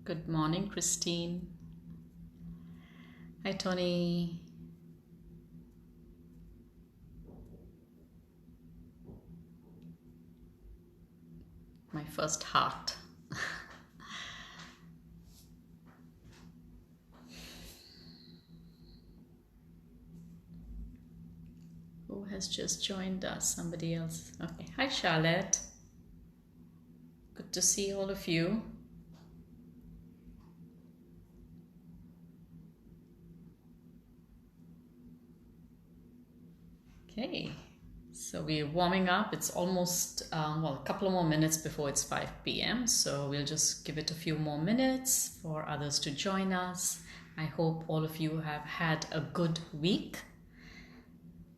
Good morning, Christine. Hi, Tony. My first heart. Who has just joined us? Somebody else. Okay. Hi, Charlotte. Good to see all of you. Okay. So we're warming up. It's almost, a couple of more minutes before it's 5 p.m. So we'll just give it a few more minutes for others to join us. I hope all of you have had a good week.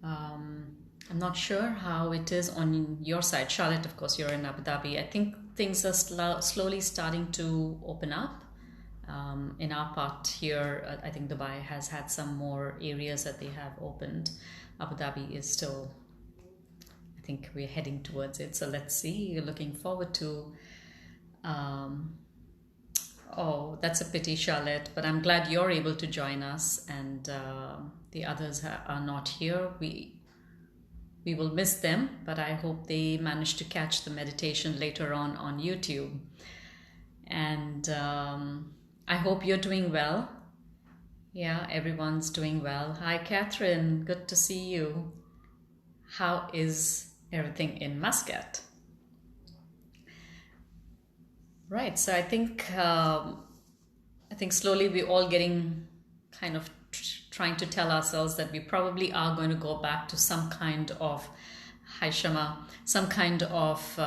I'm not sure how it is on your side. Charlotte, of course, you're in Abu Dhabi. I think things are slowly starting to open up. In our part here, I think Dubai has had some more areas that they have opened. Abu Dhabi is still, I think we're heading towards it. So let's see. Looking forward to. Oh, that's a pity, Charlotte, but I'm glad you're able to join us and the others are not here. We will miss them, but I hope they manage to catch the meditation later on YouTube. And I hope you're doing well. Yeah, everyone's doing well. Hi, Catherine. Good to see you. How is everything in Muscat? Right. So I think slowly we're all getting kind of trying to tell ourselves that we probably are going to go back to some kind of Hi Shama, some kind of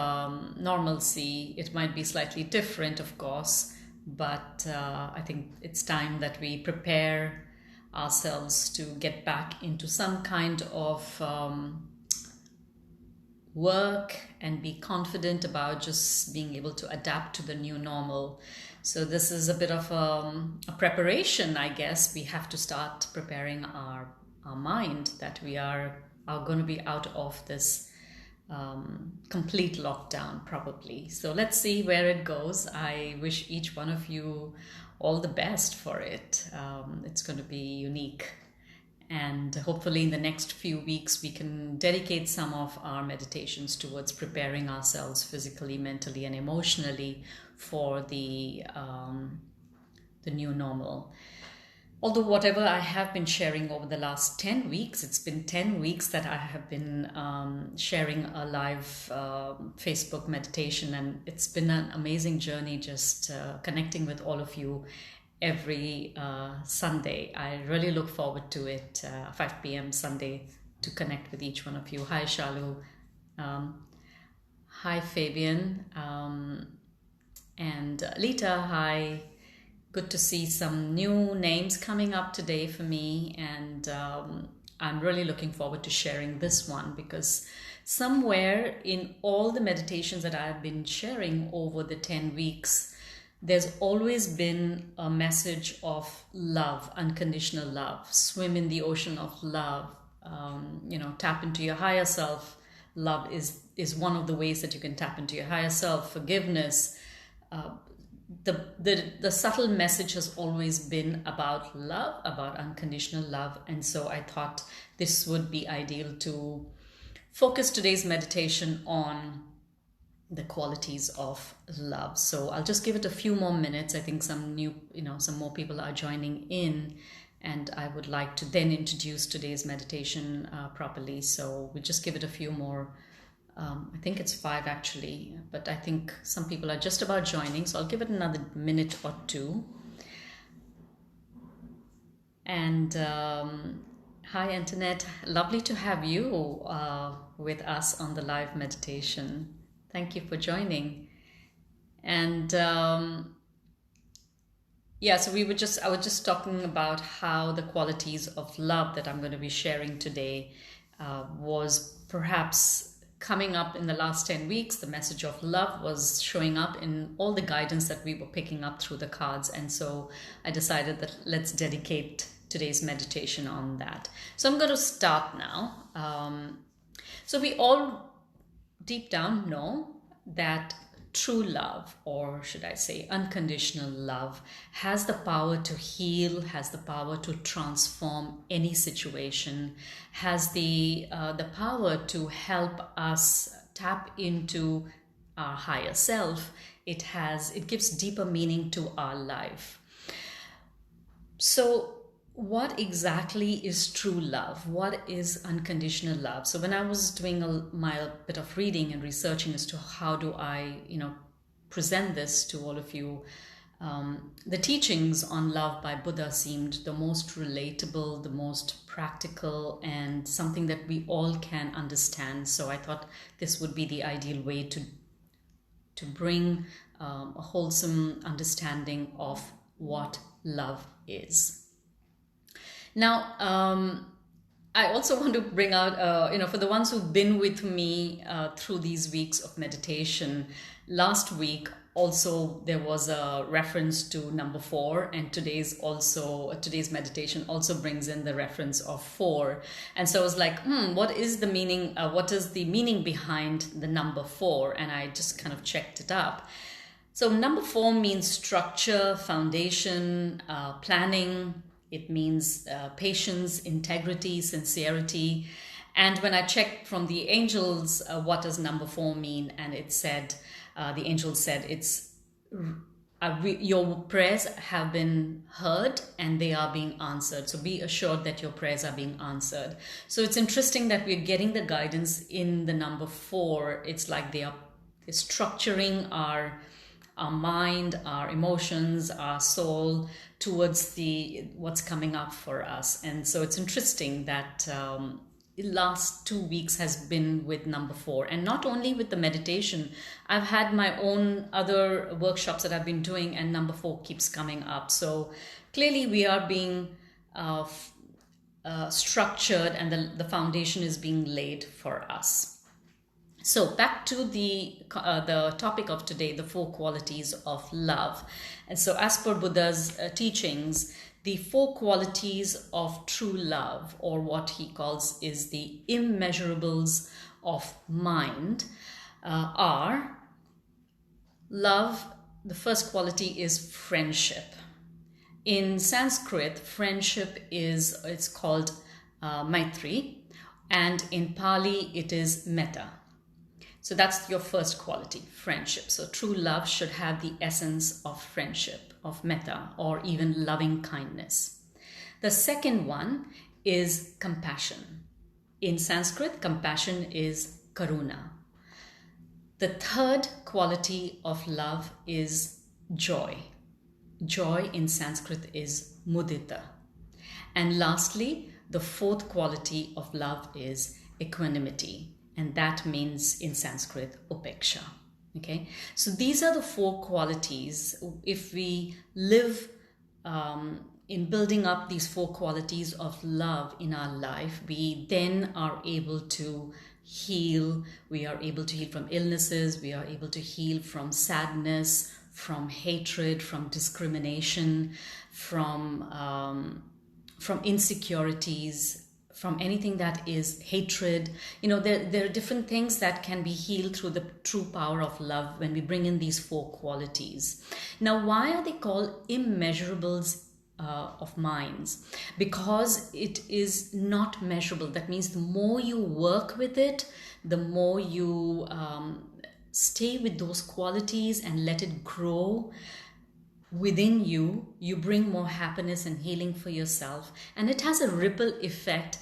normalcy. It might be slightly different, of course, but I think it's time that we prepare ourselves to get back into some kind of work and be confident about just being able to adapt to the new normal. So this is a bit of a preparation, I guess. We have to start preparing our mind that we are going to be out of this complete lockdown probably. So let's see where it goes. I wish each one of you all the best for it. It's going to be unique. And hopefully in the next few weeks, we can dedicate some of our meditations towards preparing ourselves physically, mentally, and emotionally for the new normal. Although whatever I have been sharing over the last 10 weeks, it's been 10 weeks that I have been sharing a live Facebook meditation, and it's been an amazing journey just connecting with all of you every Sunday. I really look forward to it, 5 p.m. Sunday, to connect with each one of you. Hi, Shalu. Hi, Fabian. And Lita, hi. Good to see some new names coming up today for me. And I'm really looking forward to sharing this one because somewhere in all the meditations that I've been sharing over the 10 weeks, there's always been a message of love, unconditional love. Swim in the ocean of love. Tap into your higher self. Love is one of the ways that you can tap into your higher self. Forgiveness. The subtle message has always been about love, about unconditional love, and so I thought this would be ideal to focus today's meditation on the qualities of love. So I'll just give it a few more minutes. I think some more people are joining in, and I would like to then introduce today's meditation properly. So we'll just give it a few more. I think it's 5 actually, but I think some people are just about joining. So I'll give it another minute or two. And hi, Antoinette. Lovely to have you with us on the live meditation. Thank you for joining. And so I was just talking about how the qualities of love that I'm going to be sharing today was perhaps coming up in the last 10 weeks. The message of love was showing up in all the guidance that we were picking up through the cards. And so I decided that let's dedicate today's meditation on that. So I'm going to start now. So we all deep down know that true love, or should I say unconditional love, has the power to heal, has the power to transform any situation, has the power to help us tap into our higher self. It gives deeper meaning to our life. So what exactly is true love? What is unconditional love? So when I was doing my bit of reading and researching as to how do I, present this to all of you, the teachings on love by Buddha seemed the most relatable, the most practical, and something that we all can understand. So I thought this would be the ideal way to bring a wholesome understanding of what love is. Now, I also want to bring out, for the ones who've been with me through these weeks of meditation, last week also there was a reference to number 4, and today's meditation also brings in the reference of 4. And so I was like, what is the meaning? What is the meaning behind the number 4? And I just kind of checked it up. So number 4 means structure, foundation, planning. It means patience, integrity, sincerity. And when I checked from the angels, what does number 4 mean? And it said, the angel said, your prayers have been heard and they are being answered. So be assured that your prayers are being answered. So it's interesting that we're getting the guidance in the number 4. It's like they're structuring our mind, our emotions, our soul towards what's coming up for us. And so it's interesting that the last 2 weeks has been with number 4, and not only with the meditation. I've had my own other workshops that I've been doing, and number 4 keeps coming up. So clearly we are being structured, and the foundation is being laid for us. So back to the topic of today, the 4 qualities of love. And so as per Buddha's teachings, the 4 qualities of true love, or what he calls is the immeasurables of mind, are love. The first quality is friendship. In Sanskrit, friendship it's called Maitri, and in Pali it is metta. So that's your first quality, friendship. So true love should have the essence of friendship, of metta, or even loving kindness. The second one is compassion. In Sanskrit, compassion is Karuna. The third quality of love is joy. Joy in Sanskrit is Mudita. And lastly, the fourth quality of love is equanimity. And that means in Sanskrit, Upeksha. Okay, so these are the 4 qualities. If we live in building up these 4 qualities of love in our life, we then are able to heal. We are able to heal from illnesses. We are able to heal from sadness, from hatred, from discrimination, from insecurities, from anything that is hatred. There are different things that can be healed through the true power of love when we bring in these 4 qualities. Now, why are they called immeasurables of minds? Because it is not measurable. That means the more you work with it, the more you stay with those qualities and let it grow within you, you bring more happiness and healing for yourself, and it has a ripple effect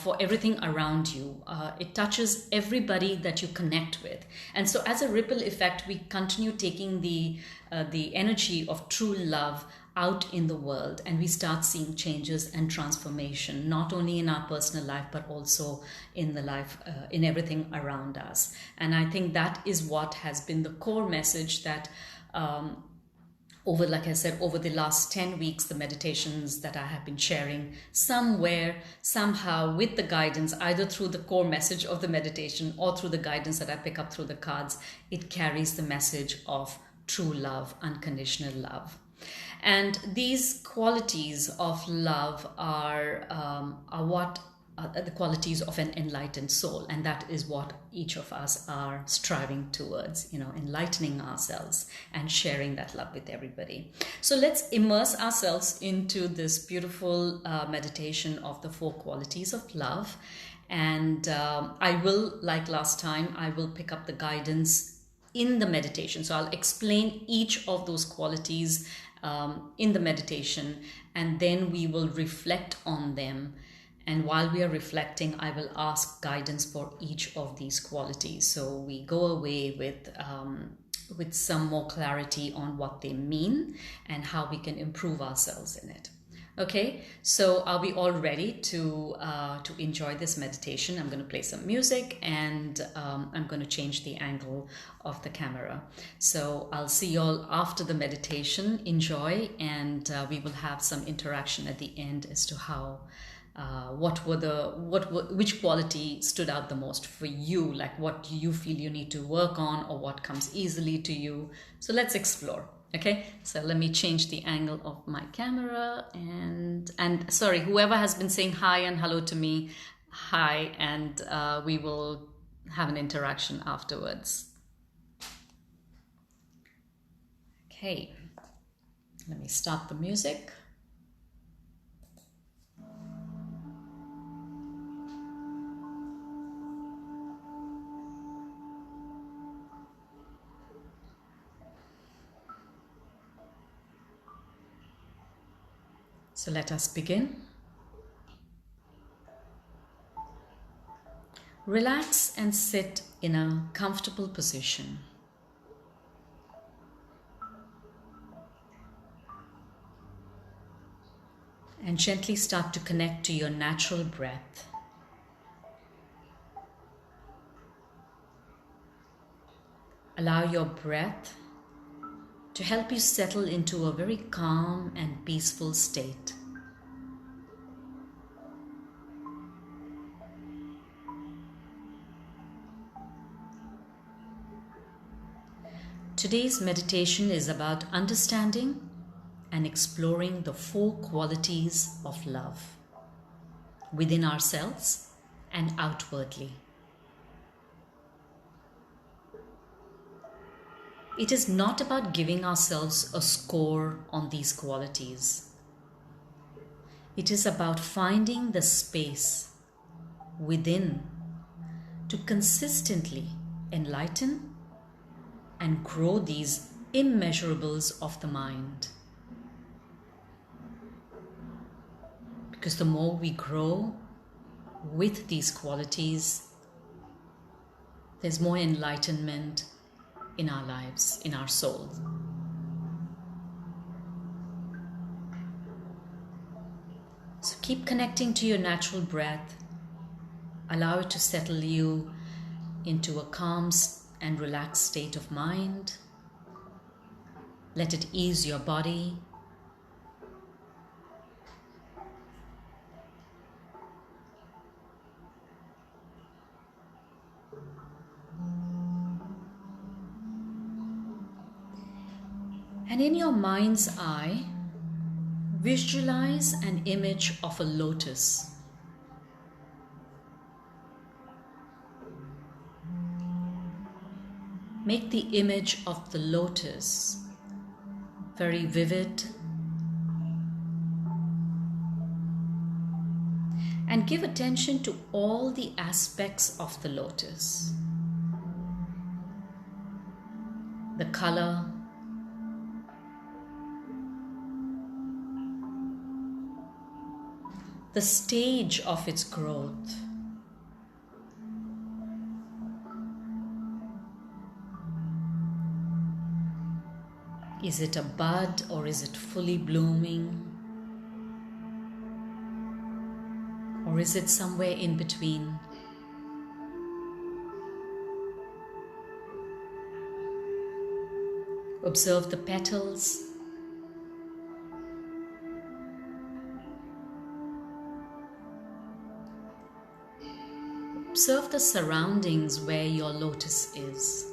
for everything around you. It touches everybody that you connect with, and so as a ripple effect, we continue taking the energy of true love out in the world, and we start seeing changes and transformation, not only in our personal life but also in the life in everything around us. And I think that is what has been the core message that over the last 10 weeks, the meditations that I have been sharing, somewhere, somehow, with the guidance, either through the core message of the meditation or through the guidance that I pick up through the cards, it carries the message of true love, unconditional love. And these qualities of love are what the qualities of an enlightened soul, and that is what each of us are striving towards, enlightening ourselves and sharing that love with everybody. So let's immerse ourselves into this beautiful meditation of the 4 qualities of love. And I will, like last time, I will pick up the guidance in the meditation. So I'll explain each of those qualities in the meditation, and then we will reflect on them. And while we are reflecting, I will ask guidance for each of these qualities. So we go away with some more clarity on what they mean and how we can improve ourselves in it. Okay, so are we all ready to enjoy this meditation? I'm going to play some music, and I'm going to change the angle of the camera. So I'll see you all after the meditation. Enjoy, and we will have some interaction at the end as to how which quality stood out the most for you, like what do you feel you need to work on, or what comes easily to you. So let's explore. Okay, so let me change the angle of my camera, and sorry, whoever has been saying hi and hello to me, hi, and we will have an interaction afterwards. Okay, let me start the music. So let us begin. Relax and sit in a comfortable position. And gently start to connect to your natural breath. Allow your breath to help you settle into a very calm and peaceful state. Today's meditation is about understanding and exploring the 4 qualities of love within ourselves and outwardly. It is not about giving ourselves a score on these qualities. It is about finding the space within to consistently enlighten and grow these immeasurables of the mind. Because the more we grow with these qualities, there's more enlightenment in our lives, in our soul. So keep connecting to your natural breath. Allow it to settle you into a calm and relaxed state of mind. Let it ease your body. And in your mind's eye, visualize an image of a lotus. Make the image of the lotus very vivid, and give attention to all the aspects of the lotus. The color, the stage of its growth, is it a bud or is it fully blooming? Or is it somewhere in between? Observe the petals. Observe the surroundings where your lotus is.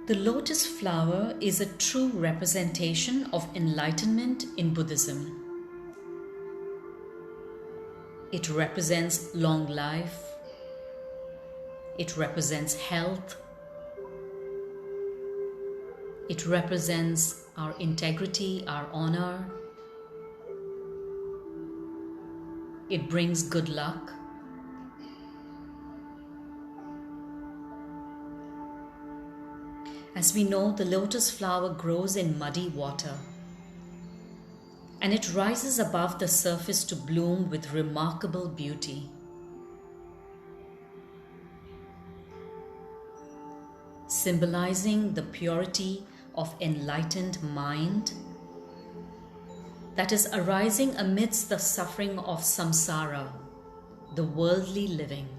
The lotus flower is a true representation of enlightenment in Buddhism. It represents long life. It represents health. It represents our integrity, our honor. It brings good luck. As we know, the lotus flower grows in muddy water, and it rises above the surface to bloom with remarkable beauty. Symbolizing the purity of enlightened mind that is arising amidst the suffering of samsara, the worldly living.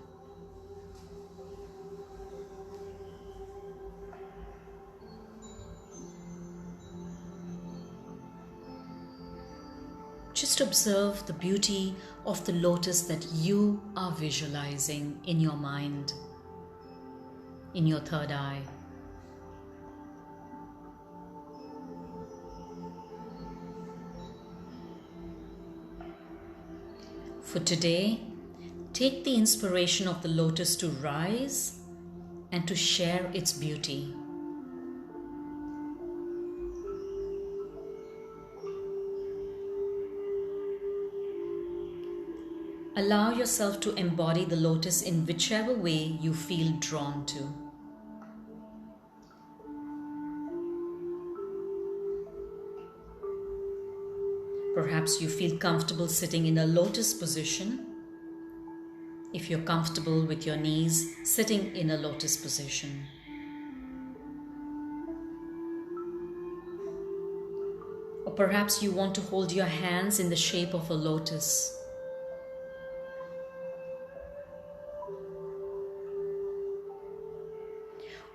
Just observe the beauty of the lotus that you are visualizing in your mind, in your third eye. For today, take the inspiration of the lotus to rise and to share its beauty. Allow yourself to embody the lotus in whichever way you feel drawn to. Perhaps you feel comfortable sitting in a lotus position. If you're comfortable with your knees, sitting in a lotus position. Or perhaps you want to hold your hands in the shape of a lotus.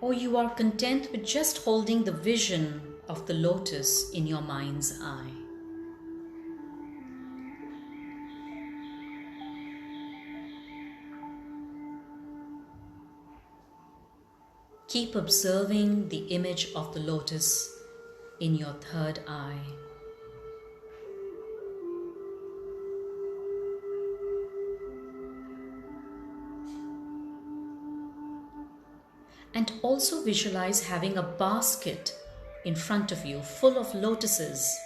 Or you are content with just holding the vision of the lotus in your mind's eye. Keep observing the image of the lotus in your third eye. And also visualize having a basket in front of you full of lotuses.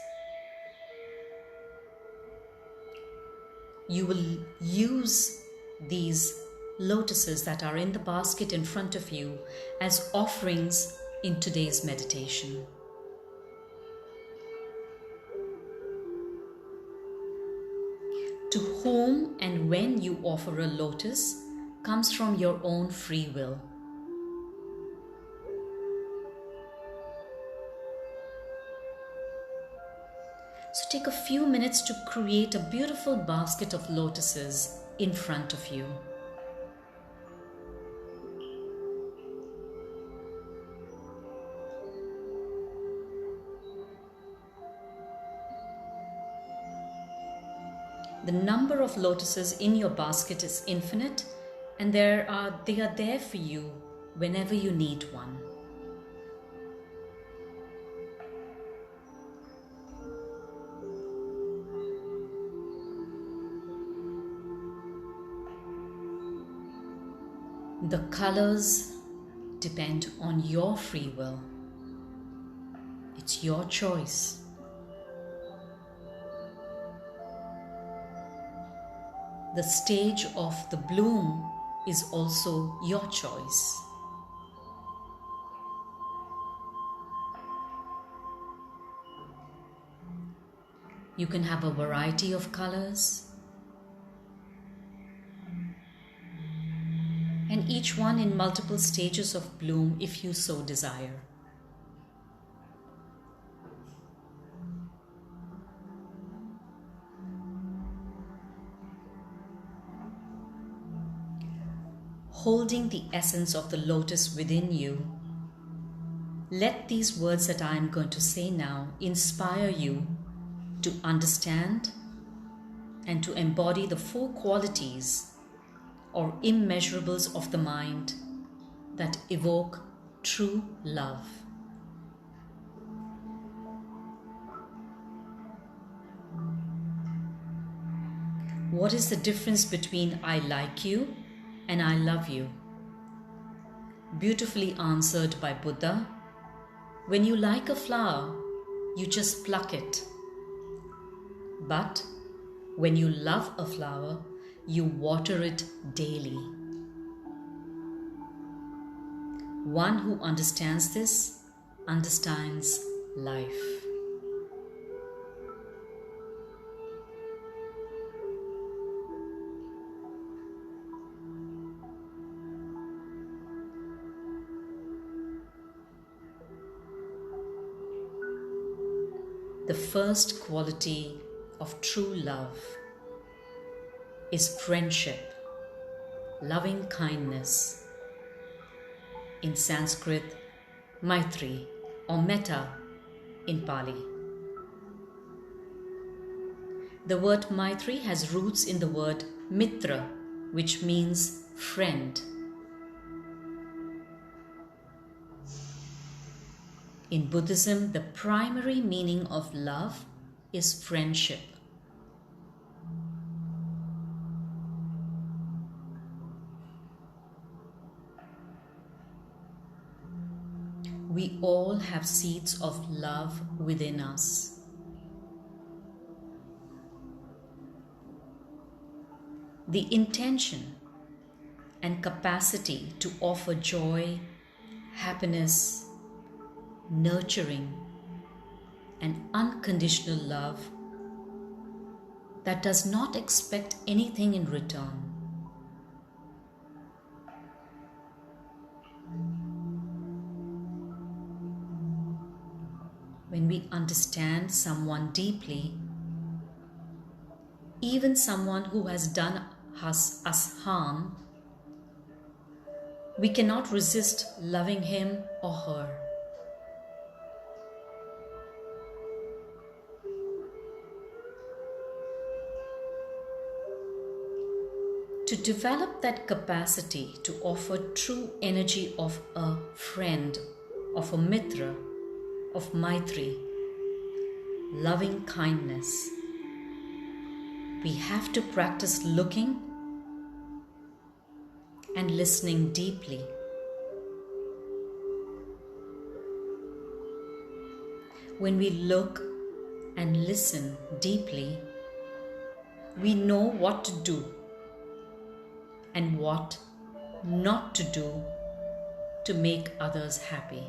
You will use these lotuses that are in the basket in front of you as offerings in today's meditation. To whom and when you offer a lotus comes from your own free will. So take a few minutes to create a beautiful basket of lotuses in front of you. The number of lotuses in your basket is infinite, and they are there for you whenever you need one. The colors depend on your free will. It's your choice. The stage of the bloom is also your choice. You can have a variety of colors, and each one in multiple stages of bloom if you so desire. Holding the essence of the lotus within you, let these words that I am going to say now inspire you to understand and to embody the four qualities or immeasurables of the mind that evoke true love. What is the difference between I like you and I love you? Beautifully answered by Buddha. When you like a flower, you just pluck it. But when you love a flower, you water it daily. One who understands this understands life. The first quality of true love is friendship, loving kindness. In Sanskrit, Maitri or Metta in Pali. The word Maitri has roots in the word Mitra, which means friend. In Buddhism, the primary meaning of love is friendship. We all have seeds of love within us. The intention and capacity to offer joy, happiness, nurturing, and unconditional love that does not expect anything in return. When we understand someone deeply, even someone who has done us harm, we cannot resist loving him or her. To develop that capacity to offer true energy of a friend, of a mitra, of Maitri, loving kindness, we have to practice looking and listening deeply. When we look and listen deeply, we know what to do and what not to do to make others happy.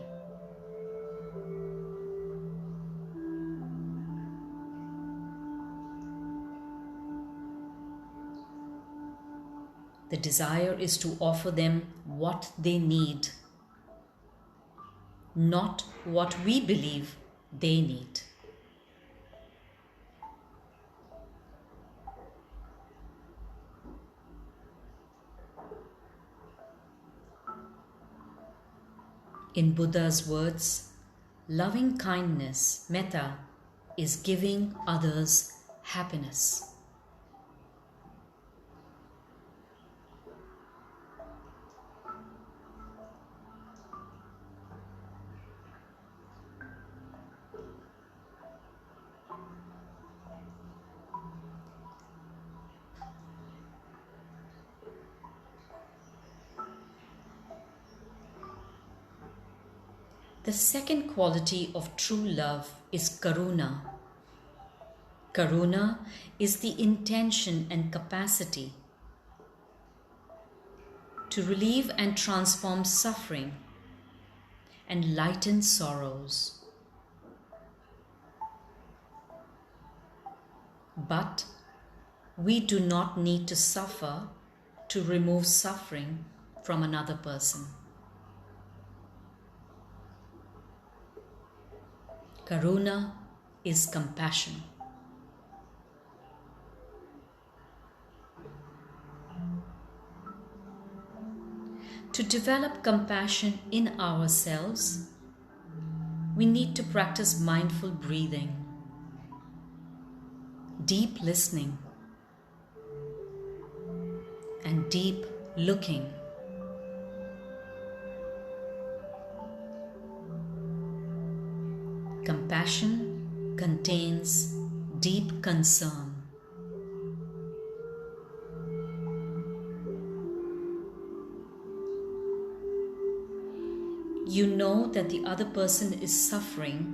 The desire is to offer them what they need, not what we believe they need. In Buddha's words, loving kindness, metta, is giving others happiness. The second quality of true love is Karuna. Karuna is the intention and capacity to relieve and transform suffering and lighten sorrows. But we do not need to suffer to remove suffering from another person. Karuna is compassion. To develop compassion in ourselves, we need to practice mindful breathing, deep listening, and deep looking. Compassion contains deep concern. You know that the other person is suffering,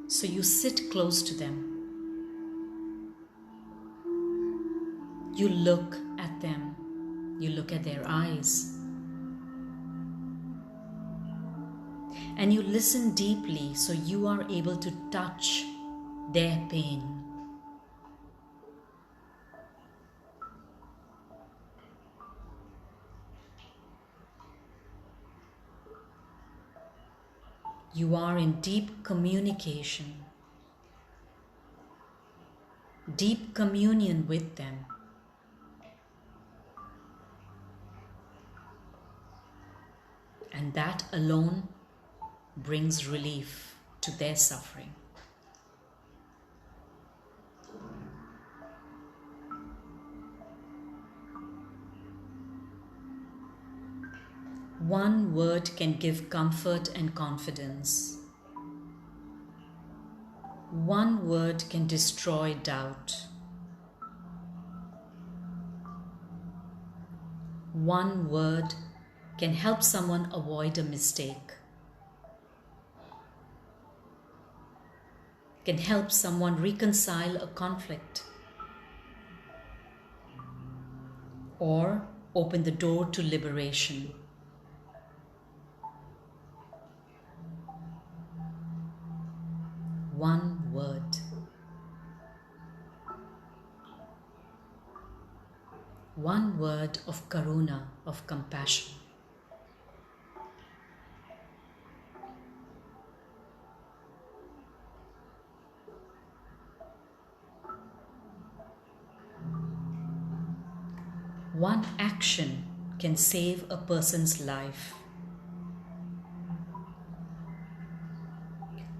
so you sit close to them. You look at them. You look at their eyes. And you listen deeply so you are able to touch their pain. You are in deep communication, deep communion with them. And that alone brings relief to their suffering. One word can give comfort and confidence. One word can destroy doubt. One word can help someone avoid a mistake, can help someone reconcile a conflict, or open the door to liberation. One word. One word of Karuna, of compassion. One action can save a person's life.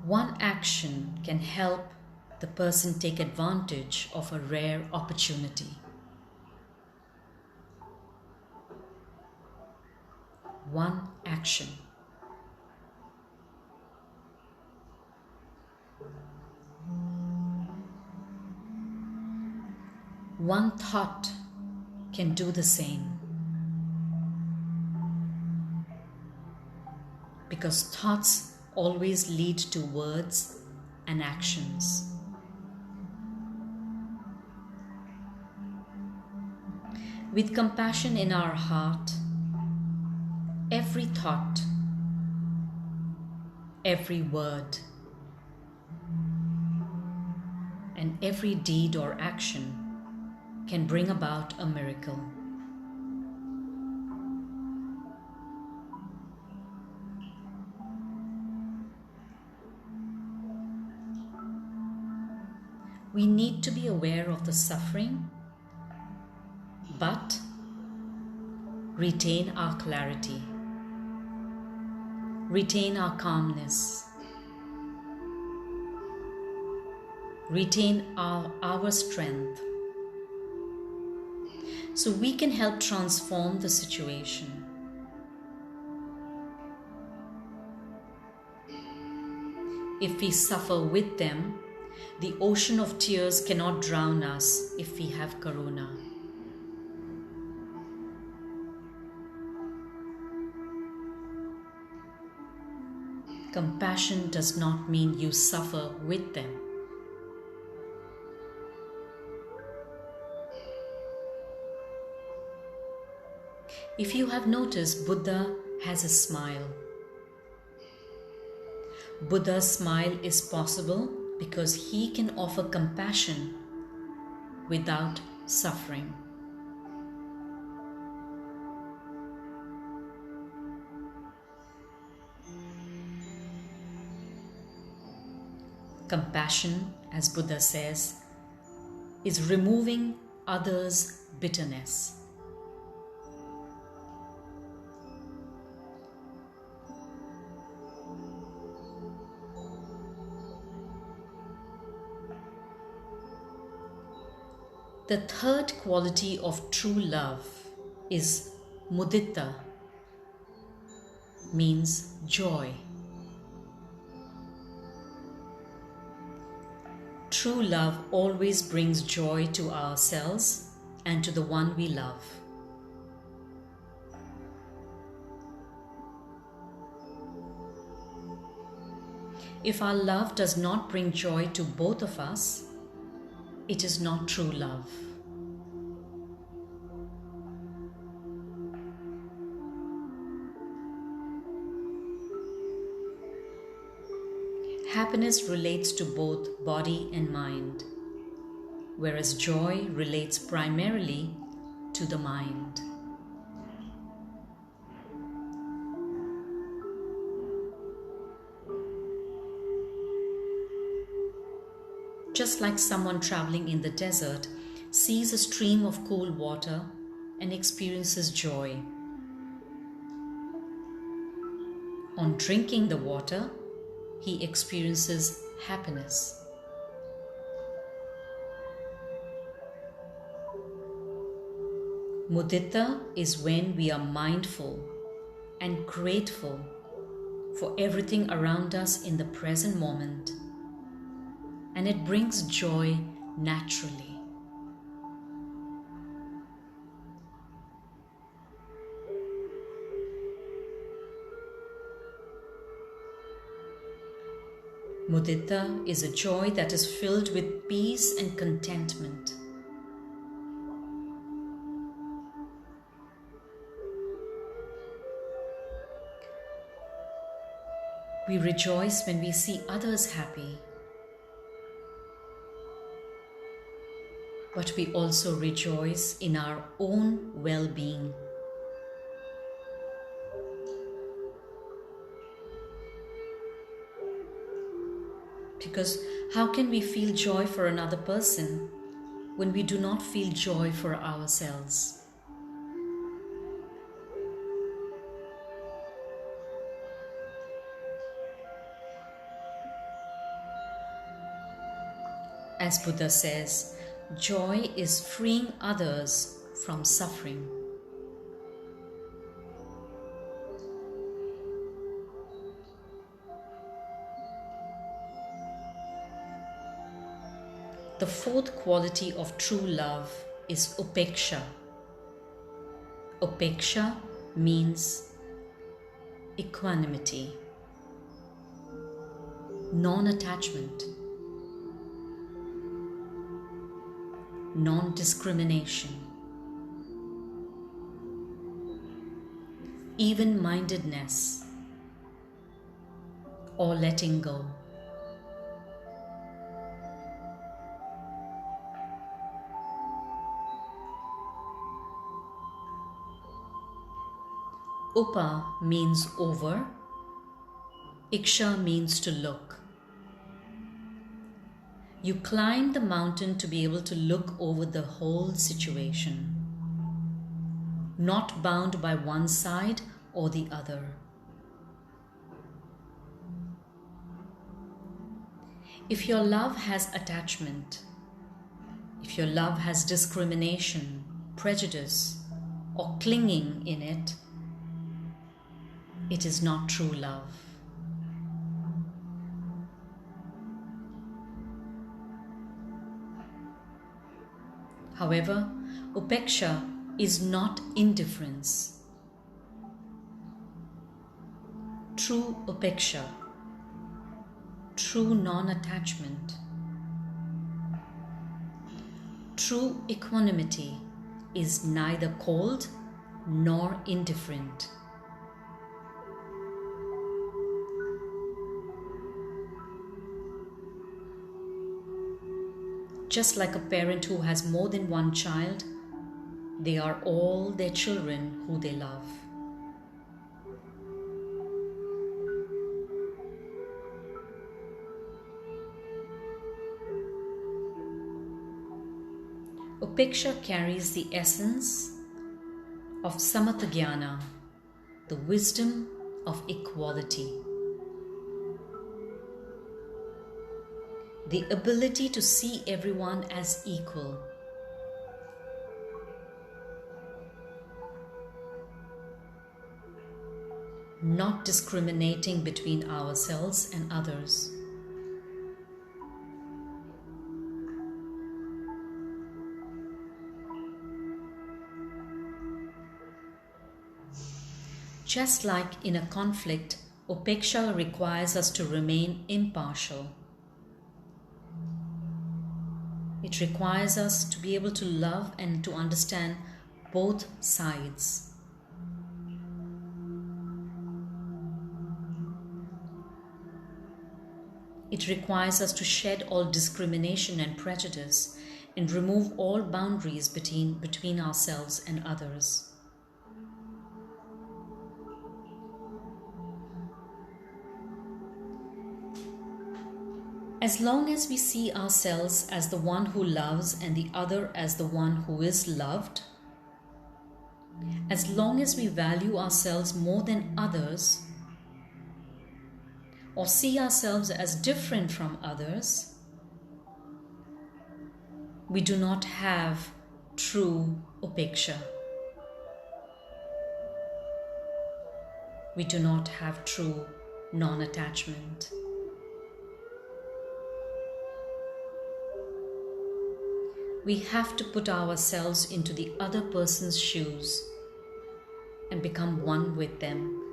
One action can help the person take advantage of a rare opportunity. One action. One thought can do the same. Because thoughts always lead to words and actions. With compassion in our heart, every thought, every word, and every deed or action can bring about a miracle. We need to be aware of the suffering, but retain our clarity, retain our calmness, retain our strength, so we can help transform the situation. If we suffer with them, the ocean of tears cannot drown us if we have Karuna. Compassion does not mean you suffer with them. If you have noticed, Buddha has a smile. Buddha's smile is possible because he can offer compassion without suffering. Compassion, as Buddha says, is removing others' bitterness. The third quality of true love is Mudita, means joy. true love always brings joy to ourselves and to the one we love. If our love does not bring joy to both of us, it is not true love. Happiness relates to both body and mind, whereas joy relates primarily to the mind. Just like someone traveling in the desert sees a stream of cool water and experiences joy. On drinking the water, he experiences happiness. Mudita is when we are mindful and grateful for everything around us in the present moment, and it brings joy naturally. Mudita is a joy that is filled with peace and contentment. We rejoice when we see others happy, but we also rejoice in our own well-being. Because how can we feel joy for another person when we do not feel joy for ourselves? As Buddha says, joy is freeing others from suffering. The fourth quality of true love is Upeksha. Upeksha means equanimity, non-attachment, non-discrimination, even-mindedness, or letting go. Upa means over, Iksha means to look. You climb the mountain to be able to look over the whole situation, not bound by one side or the other. If your love has attachment, if your love has discrimination, prejudice, or clinging in it, it is not true love. However, Upeksha is not indifference. True Upeksha, true non-attachment, true equanimity is neither cold nor indifferent. Just like a parent who has more than one child, they are all their children who they love. Upeksha carries the essence of samatthajnana, the wisdom of equality. The ability to see everyone as equal. Not discriminating between ourselves and others. Just like in a conflict, Upeksha requires us to remain impartial. It requires us to be able to love and to understand both sides. It requires us to shed all discrimination and prejudice and remove all boundaries between ourselves and others. As long as we see ourselves as the one who loves and the other as the one who is loved, as long as we value ourselves more than others, or see ourselves as different from others, we do not have true Upeksha. We do not have true non-attachment. We have to put ourselves into the other person's shoes and become one with them.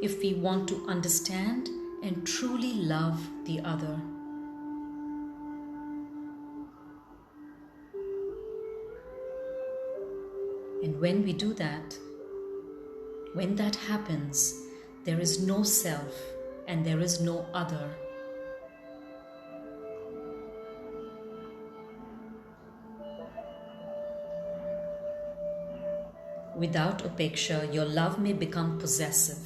If we want to understand and truly love the other. And when we do that, when that happens, there is no self and there is no other. Without Upeksha, your love may become possessive.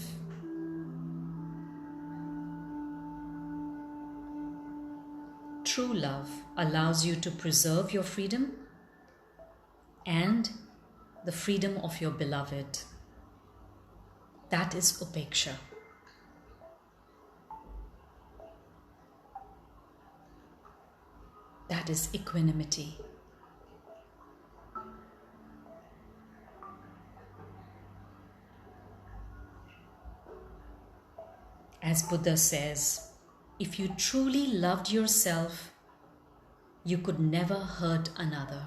True love allows you to preserve your freedom and the freedom of your beloved. That is Upeksha. That is equanimity. As Buddha says, if you truly loved yourself, you could never hurt another.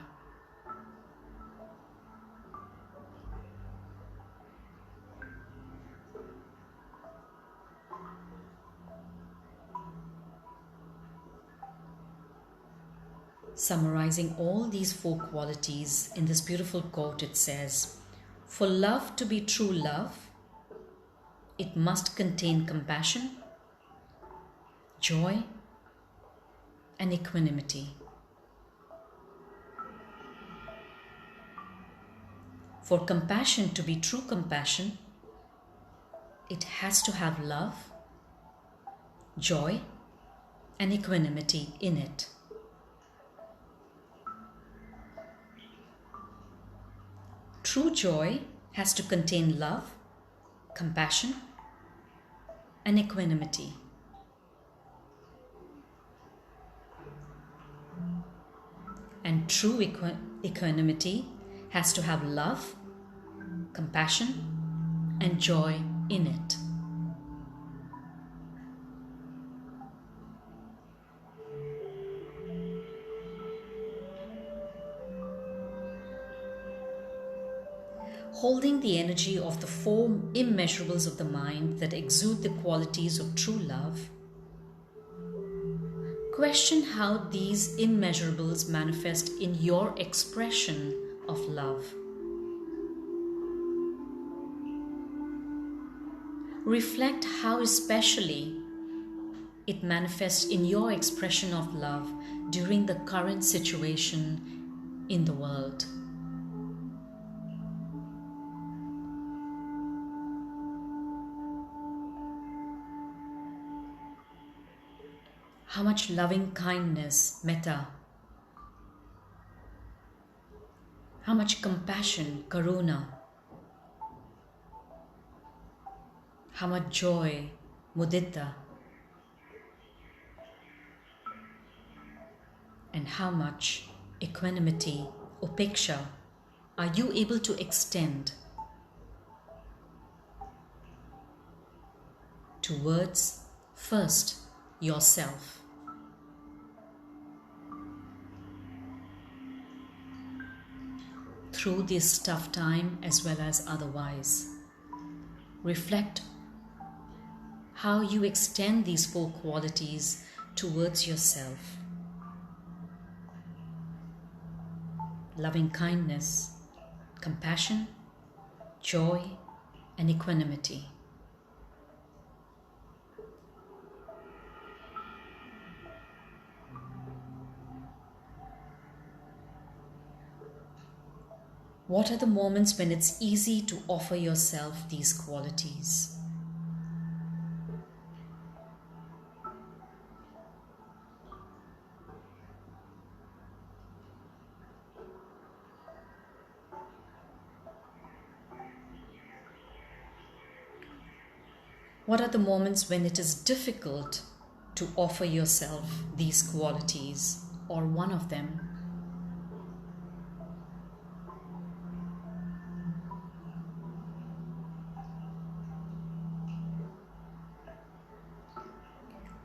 Summarizing all these 4 qualities in this beautiful quote, it says, for love to be true love, it must contain compassion, joy, and equanimity. For compassion to be true compassion, it has to have love, joy, and equanimity in it. True joy has to contain love, compassion, and equanimity. And true equanimity has to have love, compassion, and joy in it. Holding the energy of the 4 immeasurables of the mind that exude the qualities of true love, question how these immeasurables manifest in your expression of love. Reflect how especially it manifests in your expression of love during the current situation in the world. How much loving kindness, metta, how much compassion, karuna, how much joy, mudita, and how much equanimity, upeksha, are you able to extend towards first yourself? through this tough time as well as otherwise. Reflect how you extend these four qualities towards yourself. Loving kindness, compassion, joy, and equanimity. What are the moments when it's easy to offer yourself these qualities? What are the moments when it is difficult to offer yourself these qualities or one of them?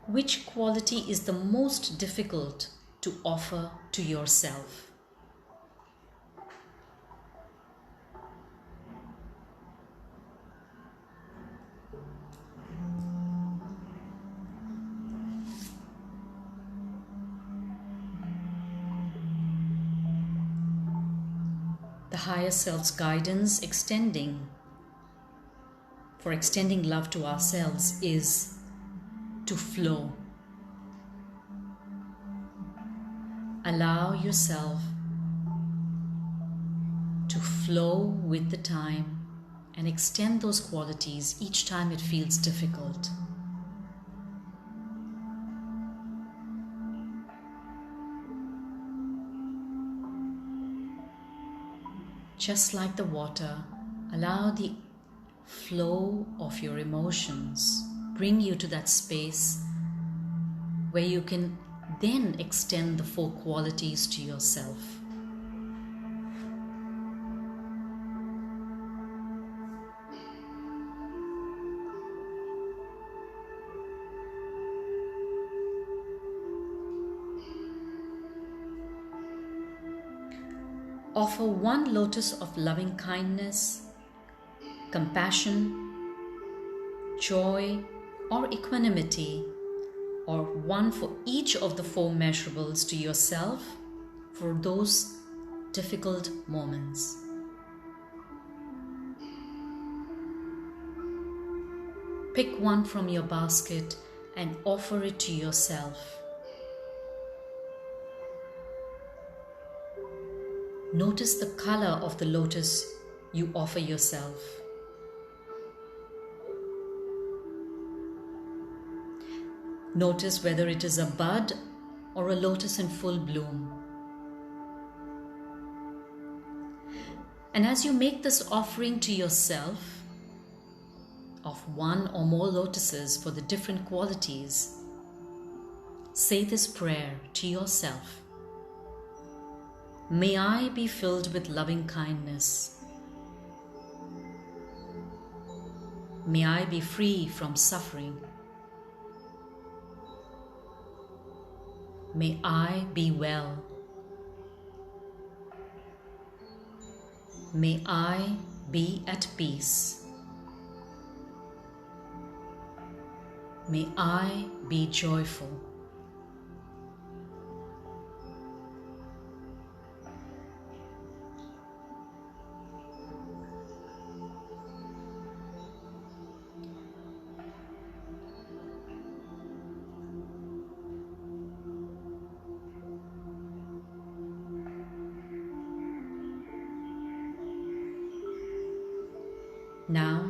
Which quality is the most difficult to offer to yourself? The higher self's guidance for extending love to ourselves is to flow. Allow yourself to flow with the time and extend those qualities each time it feels difficult. Just like the water, allow the flow of your emotions bring you to that space where you can then extend the four qualities to yourself. Offer one lotus of loving kindness, compassion, joy, or equanimity, or one for each of the four measurables to yourself for those difficult moments. Pick one from your basket and offer it to yourself. Notice the color of the lotus you offer yourself. Notice whether it is a bud or a lotus in full bloom. And as you make this offering to yourself of one or more lotuses for the different qualities, say this prayer to yourself. May I be filled with loving kindness. May I be free from suffering. May I be well. May I be at peace. May I be joyful. Now,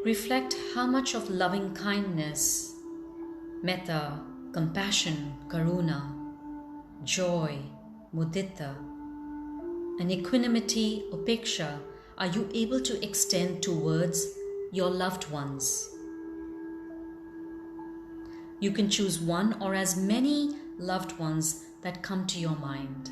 reflect how much of loving kindness, metta, compassion, karuna, joy, mudita, and equanimity, upeksha, are you able to extend towards your loved ones. You can choose one or as many loved ones that come to your mind.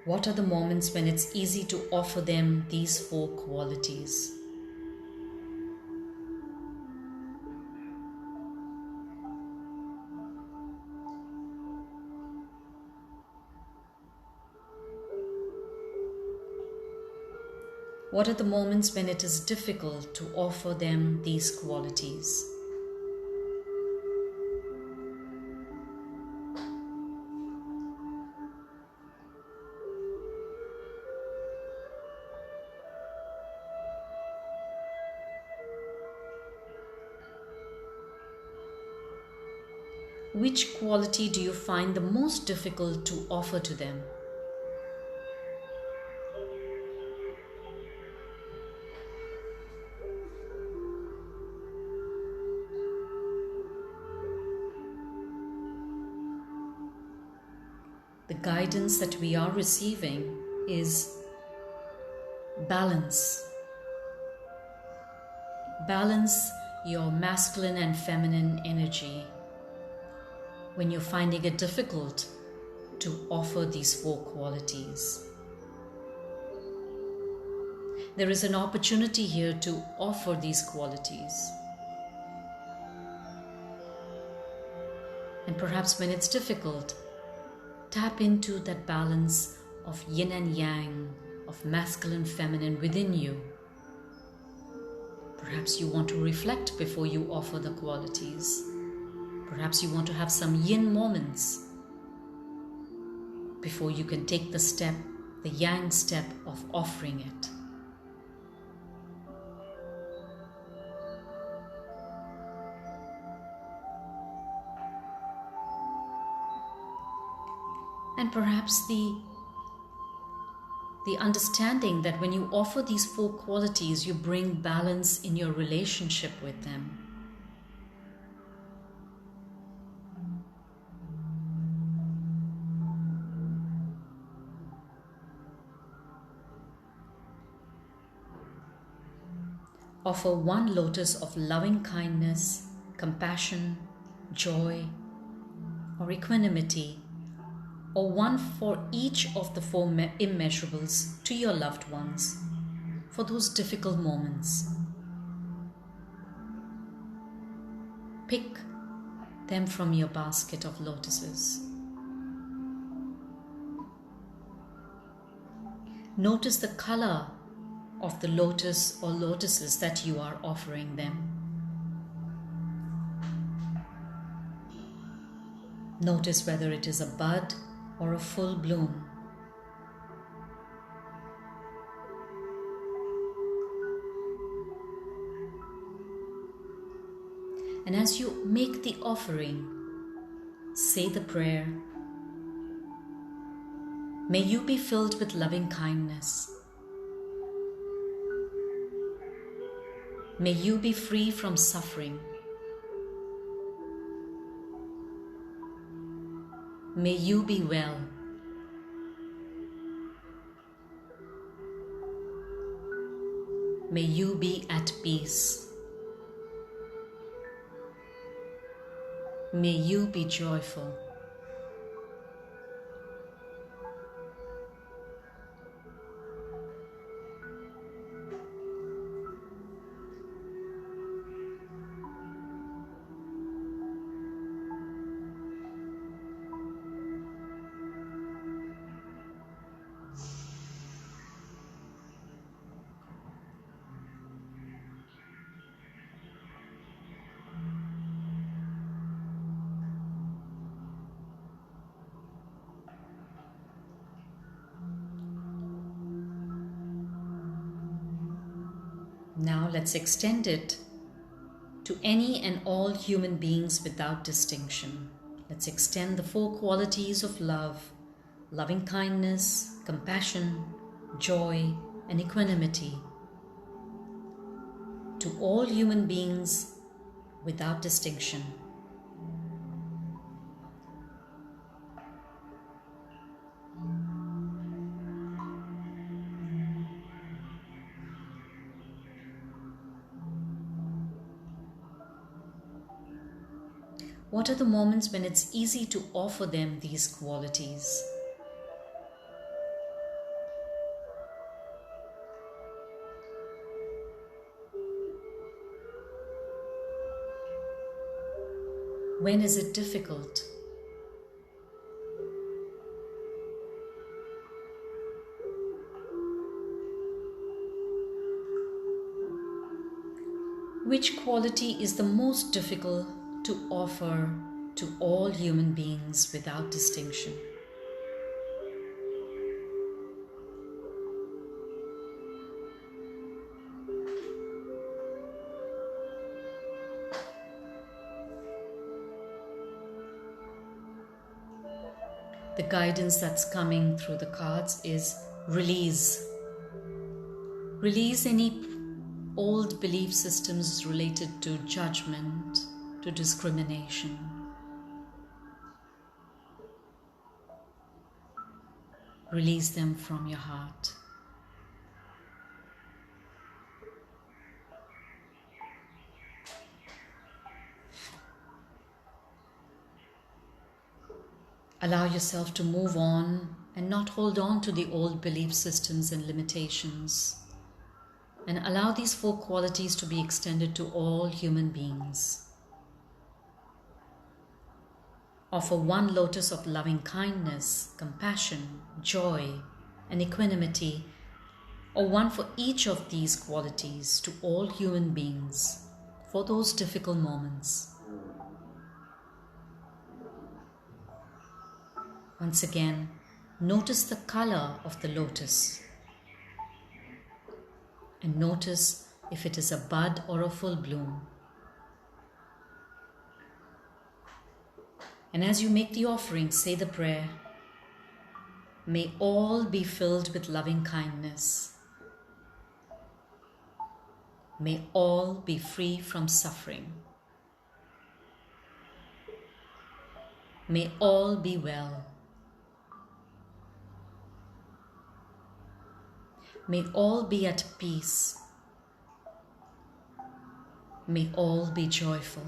What are the moments when it's easy to offer them these four qualities? What are the moments when it is difficult to offer them these qualities? Which quality do you find the most difficult to offer to them? The guidance that we are receiving is balance. Balance your masculine and feminine energy when you're finding it difficult to offer these four qualities. There is an opportunity here to offer these qualities. And perhaps when it's difficult, tap into that balance of yin and yang, of masculine, feminine within you. Perhaps you want to reflect before you offer the qualities. Perhaps you want to have some yin moments before you can take the step, the yang step of offering it. And perhaps the understanding that when you offer these four qualities, you bring balance in your relationship with them. Offer one lotus of loving kindness, compassion, joy, or equanimity, or one for each of the four immeasurables to your loved ones for those difficult moments. Pick them from your basket of lotuses. Notice the color of the lotus or lotuses that you are offering them. Notice whether it is a bud or a full bloom. And as you make the offering, say the prayer, may you be filled with loving kindness. May you be free from suffering. May you be well. May you be at peace. May you be joyful. Now let's extend it to any and all human beings without distinction. Let's extend the four qualities of love, loving kindness, compassion, joy, and equanimity to all human beings without distinction. What are the moments when it's easy to offer them these qualities? When is it difficult? Which quality is the most difficult to offer to all human beings without distinction? The guidance that's coming through the cards is release. Release any old belief systems related to judgment, to discrimination. Release them from your heart. Allow yourself to move on and not hold on to the old belief systems and limitations. And allow these 4 qualities to be extended to all human beings. Offer 1 lotus of loving kindness, compassion, joy, and equanimity, or 1 for each of these qualities to all human beings for those difficult moments. Once again, notice the color of the lotus and notice if it is a bud or a full bloom. And as you make the offering, say the prayer, may all be filled with loving kindness. May all be free from suffering. May all be well. May all be at peace. May all be joyful.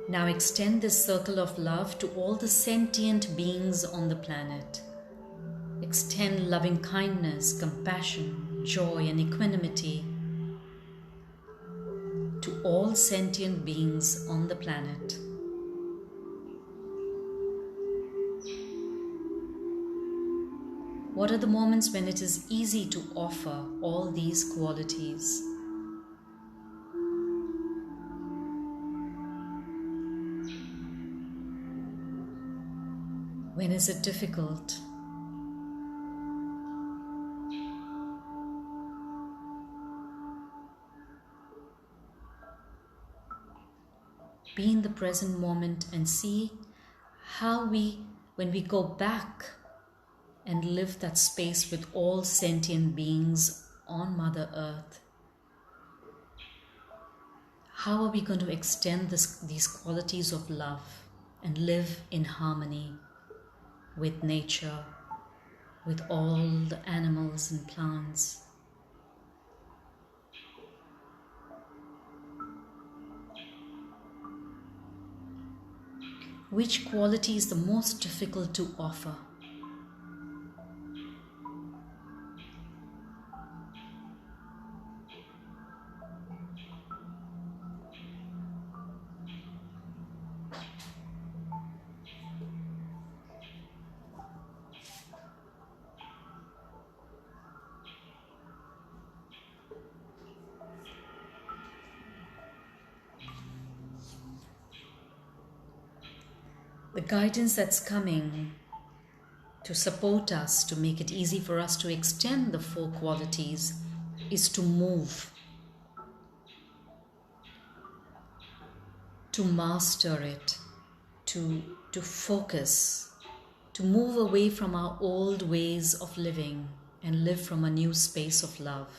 Now extend this circle of love to all the sentient beings on the planet. Extend loving kindness, compassion, joy, and equanimity to all sentient beings on the planet. What are the moments when it is easy to offer all these qualities? When is it difficult? Be in the present moment and see how when we go back and live that space with all sentient beings on Mother Earth, how are we going to extend these qualities of love and live in harmony with nature, with all the animals and plants? Which quality is the most difficult to offer? The guidance that's coming to support us, to make it easy for us to extend the 4 qualities, is to move, to master it, to focus, to move away from our old ways of living and live from a new space of love.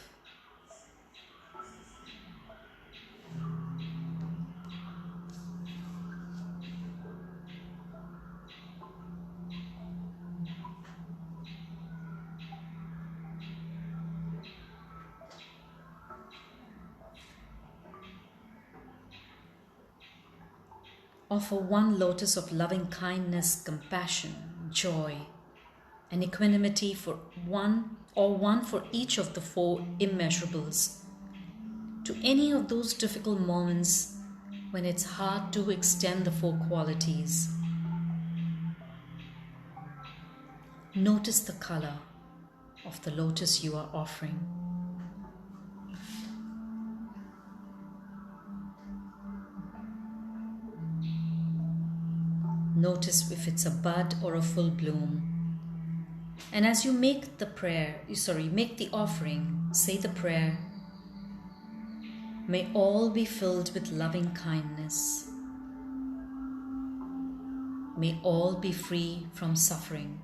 Offer one lotus of loving kindness, compassion, joy, and equanimity for one for each of the four immeasurables, to any of those difficult moments when it's hard to extend the four qualities. Notice the color of the lotus you are offering. Notice if it's a bud or a full bloom. And as you make the offering, say the prayer, may all be filled with loving kindness. May all be free from suffering.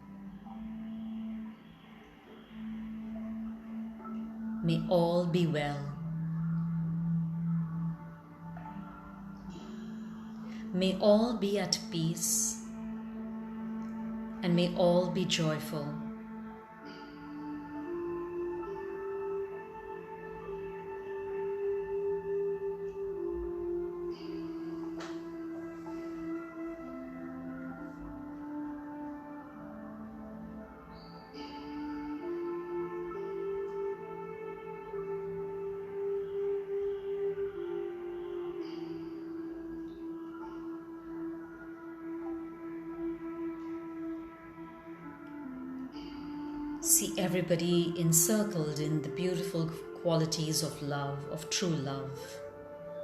May all be well. May all be at peace, and may all be joyful. See everybody encircled in the beautiful qualities of love, of true love.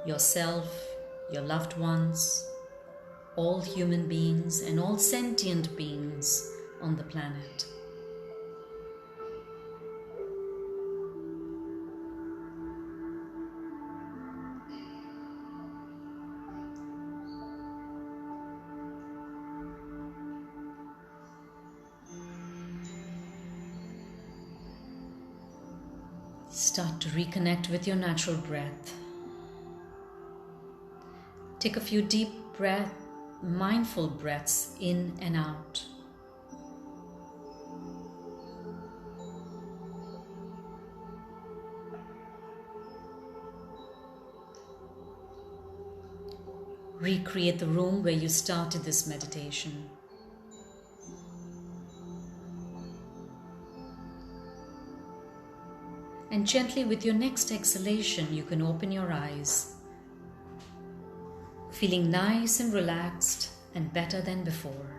Yourself, your loved ones, all human beings and all sentient beings on the planet. Start to reconnect with your natural breath. Take a few deep mindful breaths in and out. Recreate the room where you started this meditation. And gently with your next exhalation, you can open your eyes, feeling nice and relaxed and better than before.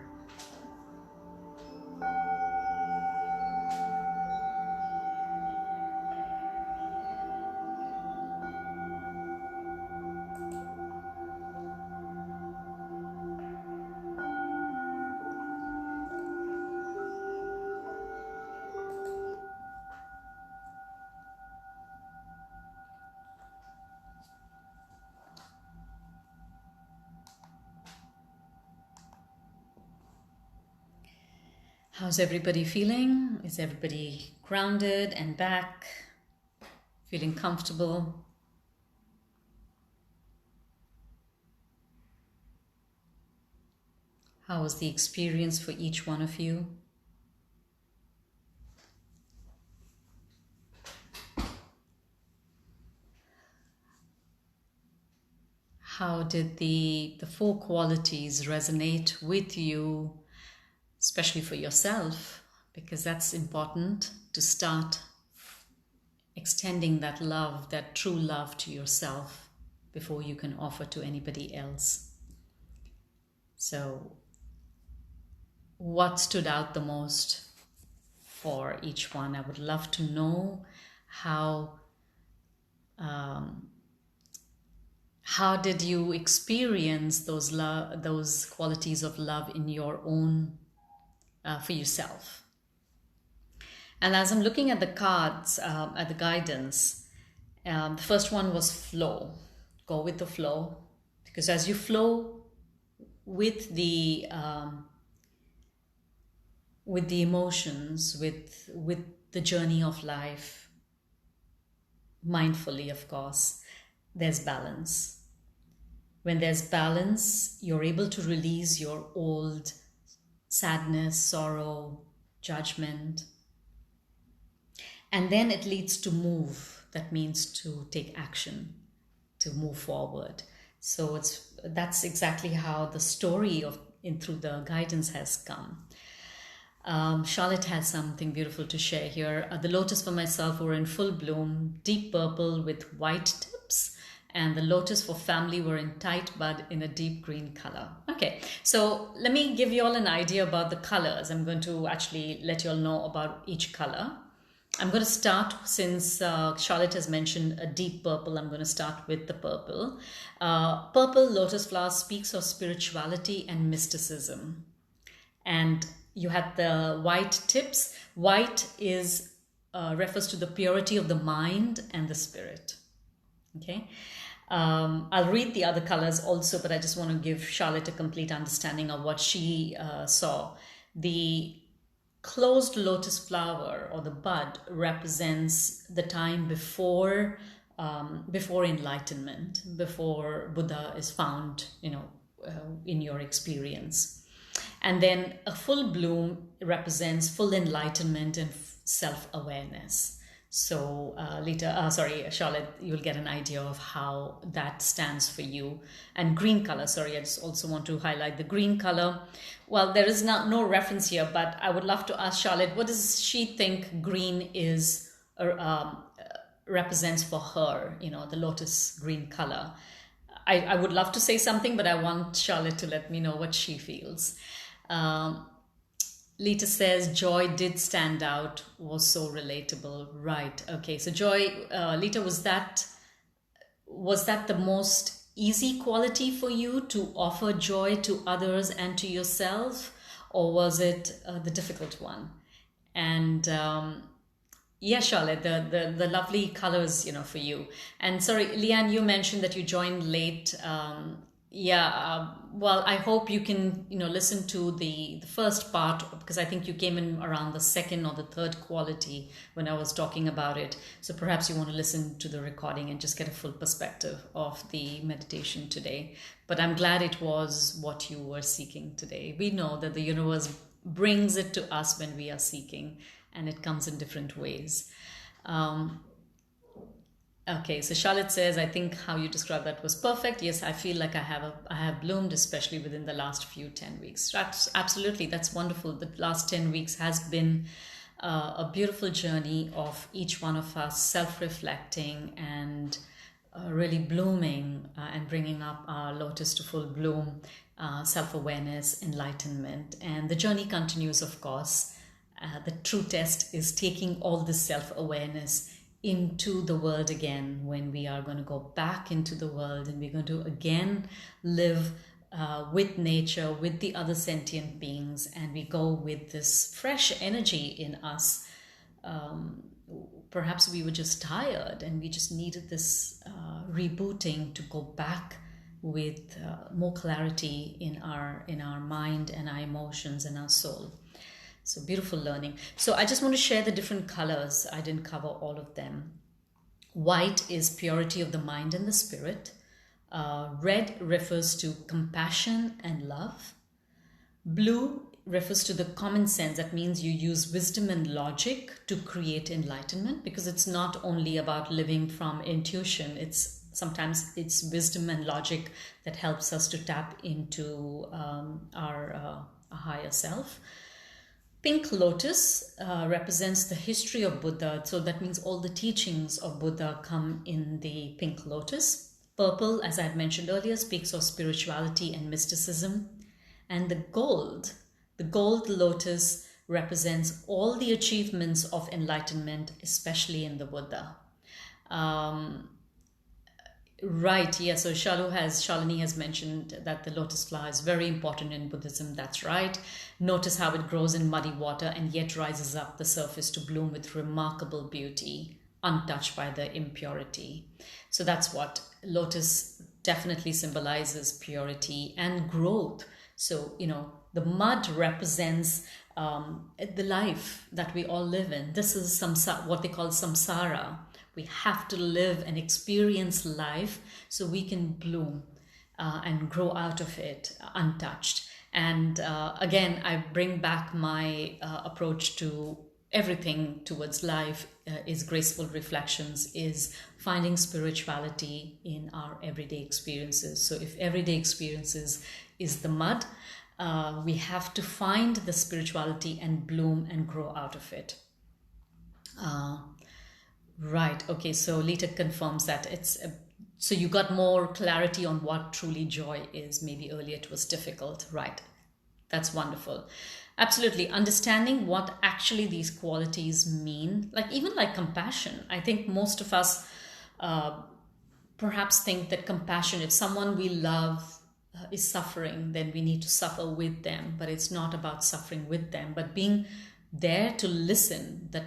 How's everybody feeling? Is everybody grounded and back? Feeling comfortable? How was the experience for each one of you? How did the four qualities resonate with you? Especially for yourself, because that's important to start extending that love, that true love to yourself before you can offer to anybody else. So, what stood out the most for each one? I would love to know how did you experience those qualities of love in your own for yourself. And as I'm looking at the cards, at the guidance, the first one was flow. Go with the flow, because as you flow with the emotions, with the journey of life, mindfully, of course, there's balance. When there's balance, you're able to release your old sadness, sorrow, judgment. And then it leads to move. That means to take action, to move forward. So it's that's exactly how the story of in through the guidance has come. Charlotte has something beautiful to share here. The lotus for myself were in full bloom, deep purple with white tips, and the lotus for family were in tight bud in a deep green color. Okay, so let me give you all an idea about the colors. I'm going to actually let you all know about each color. I'm going to start, since Charlotte has mentioned a deep purple, I'm going to start with the purple. Purple lotus flower speaks of spirituality and mysticism. And you had the white tips. White is refers to the purity of the mind and the spirit. Okay. I'll read the other colors also, but I just want to give Charlotte a complete understanding of what she saw. The closed lotus flower or the bud represents the time before enlightenment, before Buddha is found, in your experience. And then a full bloom represents full enlightenment and self-awareness. So Charlotte, you'll get an idea of how that stands for you. And green color, I just also want to highlight the green color. Well, there is no reference here, but I would love to ask Charlotte, what does she think green is represents for her, the lotus green color? I would love to say something, but I want Charlotte to let me know what she feels. Lita says, joy did stand out, was so relatable. Right. Okay. So joy, Lita, was that the most easy quality for you to offer joy to others and to yourself, or was it the difficult one? And yeah, Charlotte, the lovely colors, for you. And sorry, Leanne, you mentioned that you joined late. Well, I hope you can, listen to the first part, because I think you came in around the second or the third quality when I was talking about it. So perhaps you want to listen to the recording and just get a full perspective of the meditation today. But I'm glad it was what you were seeking today. We know that the universe brings it to us when we are seeking, and it comes in different ways. Okay, so Charlotte says, I think how you described that was perfect. Yes, I feel like I have bloomed, especially within the last few 10 weeks. Absolutely, that's wonderful. The last 10 weeks has been a beautiful journey of each one of us self-reflecting and really blooming and bringing up our lotus to full bloom, self-awareness, enlightenment. And the journey continues, of course. The true test is taking all this self-awareness into the world again, when we are going to go back into the world and we're going to again live with nature, with the other sentient beings, and we go with this fresh energy in us. Perhaps we were just tired and we just needed this rebooting to go back with more clarity in our mind and our emotions and our soul. So beautiful learning. So I just want to share the different colors. I didn't cover all of them. White is purity of the mind and the spirit. Red refers to compassion and love. Blue refers to the common sense. That means you use wisdom and logic to create enlightenment, because it's not only about living from intuition. Sometimes it's wisdom and logic that helps us to tap into our higher self. Pink lotus represents the history of Buddha. So that means all the teachings of Buddha come in the pink lotus. Purple, as I had mentioned earlier, speaks of spirituality and mysticism. And the gold lotus represents all the achievements of enlightenment, especially in the Buddha. Right, yeah, so Shalini has mentioned that the lotus flower is very important in Buddhism. That's right. Notice how it grows in muddy water and yet rises up the surface to bloom with remarkable beauty, untouched by the impurity. So that's what lotus definitely symbolizes, purity and growth. So, the mud represents the life that we all live in. This is what they call samsara. We have to live and experience life so we can bloom and grow out of it untouched. And again, I bring back my approach to everything towards life is graceful reflections, is finding spirituality in our everyday experiences. So if everyday experiences is the mud, we have to find the spirituality and bloom and grow out of it. Right. Okay. So Lita confirms that so you got more clarity on what truly joy is. Maybe earlier it was difficult. Right. That's wonderful. Absolutely. Understanding what actually these qualities mean, like even like compassion. I think most of us perhaps think that compassion, if someone we love is suffering, then we need to suffer with them. But it's not about suffering with them, but being there to listen, that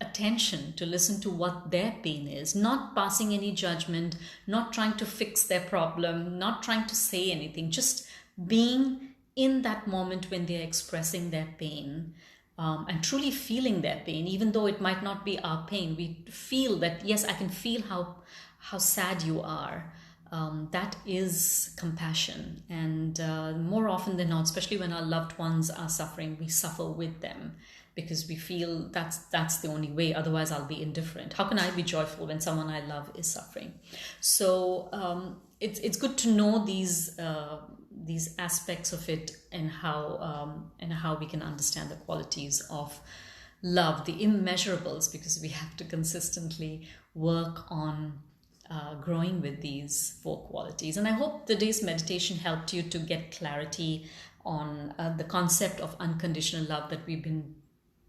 attention to listen to what their pain is, not passing any judgment, not trying to fix their problem, not trying to say anything, just being in that moment when they're expressing their pain, and truly feeling their pain, even though it might not be our pain. We feel that, yes, I can feel how sad you are. That is compassion. And more often than not, especially when our loved ones are suffering, we suffer with them because we feel that's the only way. Otherwise, I'll be indifferent. How can I be joyful when someone I love is suffering? So it's good to know these aspects of it, and how we can understand the qualities of love, the immeasurables, because we have to consistently work on growing with these 4 qualities. And I hope today's meditation helped you to get clarity on the concept of unconditional love that we've been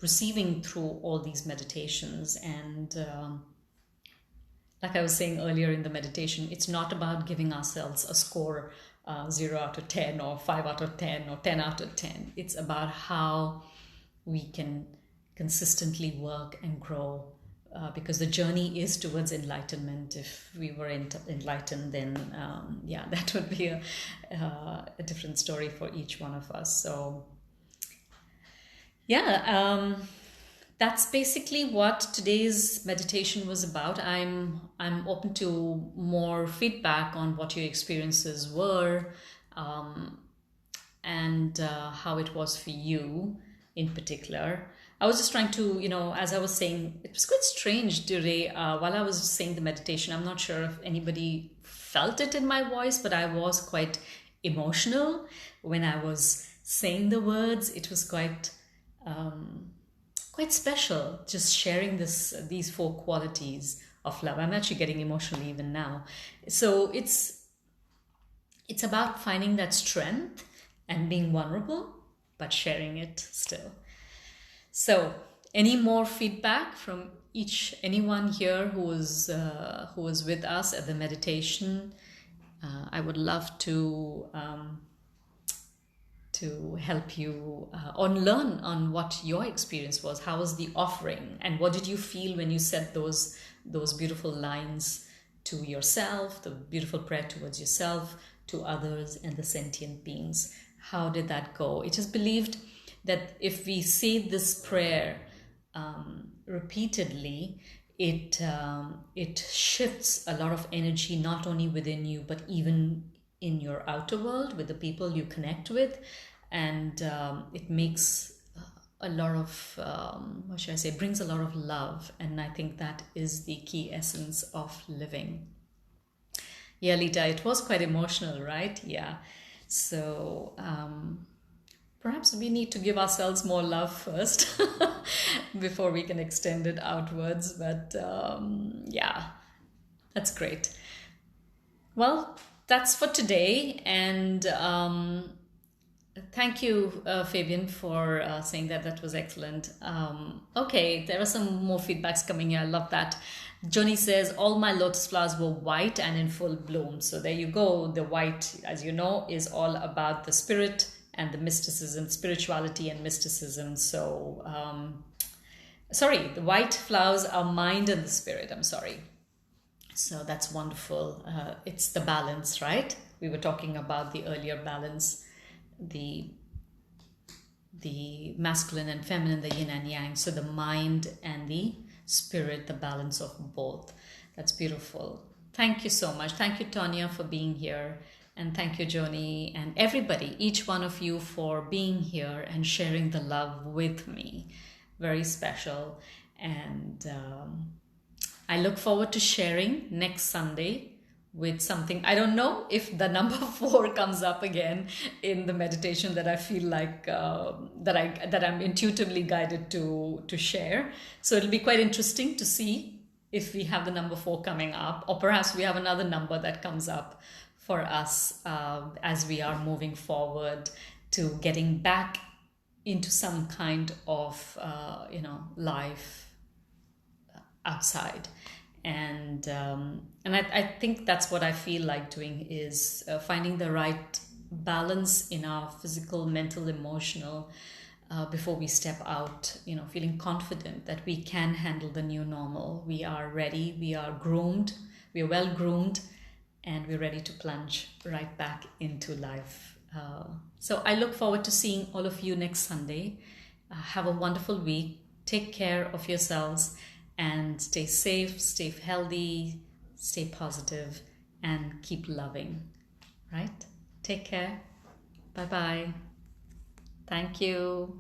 receiving through all these meditations. And like I was saying earlier in the meditation, it's not about giving ourselves a score 0 out of 10 or 5 out of 10 or 10 out of 10. It's about how we can consistently work and grow, because the journey is towards enlightenment. If we were enlightened, then that would be a different story for each one of us. So that's basically what today's meditation was about. I'm open to more feedback on what your experiences were, and how it was for you in particular. I was just trying to, as I was saying, it was quite strange today while I was saying the meditation. I'm not sure if anybody felt it in my voice, but I was quite emotional when I was saying the words. It was quite special, just sharing these 4 qualities of love. I'm actually getting emotional even now. So it's about finding that strength and being vulnerable, but sharing it still. So any more feedback from anyone here who was with us at the meditation? I would love to help you learn on what your experience was. How was the offering, and what did you feel when you said those beautiful lines to yourself, the beautiful prayer towards yourself, to others, and the sentient beings? How did that go? It is believed that if we say this prayer repeatedly, it shifts a lot of energy, not only within you, but even in your outer world with the people you connect with. And it makes a lot of, brings a lot of love. And I think that is the key essence of living. Yeah, Lita, it was quite emotional, right? Yeah. So perhaps we need to give ourselves more love first before we can extend it outwards. But that's great. Well, that's for today. And thank you, Fabian, for saying that was excellent. Okay, there are some more feedbacks coming here. I love that. Joni says, all my lotus flowers were white and in full bloom. So there you go. The white, as you know, is all about the spirit and the mysticism, spirituality and mysticism. So, the white flowers are mind and the spirit. I'm sorry. So that's wonderful. It's the balance, right? We were talking about the earlier balance, the masculine and feminine, the yin and yang. So the mind and the spirit, the balance of both. That's beautiful. Thank you so much. Thank you, Tanya, for being here. And thank you, Joni, and everybody, each one of you, for being here and sharing the love with me. very special. And I look forward to sharing next Sunday with something. I don't know if the number 4 comes up again in the meditation that I feel like that I'm intuitively guided to share. So it'll be quite interesting to see if we have the number 4 coming up, or perhaps we have another number that comes up for us as we are moving forward to getting back into some kind of life outside. And I think that's what I feel like doing, is finding the right balance in our physical, mental, emotional before we step out, feeling confident that we can handle the new normal. We are ready, we are groomed, we are well groomed, and we're ready to plunge right back into life. So I look forward to seeing all of you next Sunday. Have a wonderful week. Take care of yourselves and stay safe, stay healthy, stay positive, and keep loving, right? Take care. Bye-bye. Thank you.